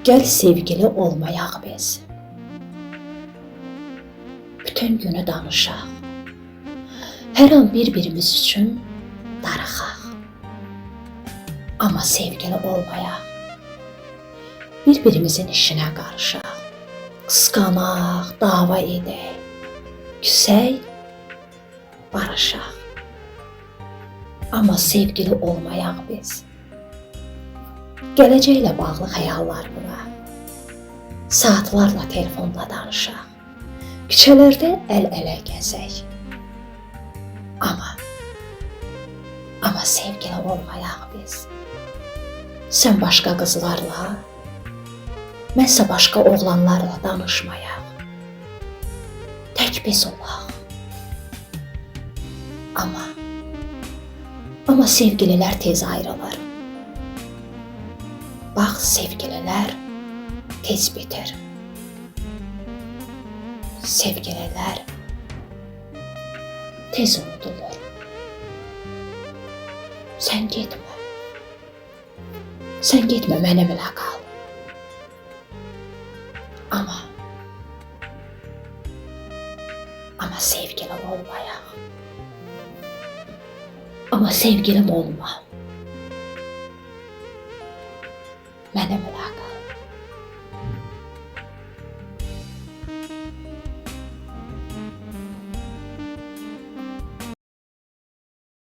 Gəl sevgili olmayaq biz. Bütün günü danışaq. Hər an bir-birimiz üçün darıxaq. Amma sevgili olmayaq. Bir-birimizin işinə qarışaq. Qısqanaq, dava edək. Küsək, barışaq. Amma sevgili olmayaq biz. Gələcəklə bağlı xəyallar quraq. Saatlarla telefonla danışaq. Küçələrdə əl-ələ gəzək. Amma sevgili olmayaq biz. Sən başqa qızlarla, mənsə başqa oğlanlarla danışmayaq. Tək biz olaq. Amma sevgililər tez ayrılır. Bax, sevgililər tez bitir. Sevgililər tez unudulur. Sən getmə. Sən getmə, mənimlə qal. Amma sevgili olmayaq. Amma sevgilim olma. Mənimlə qal.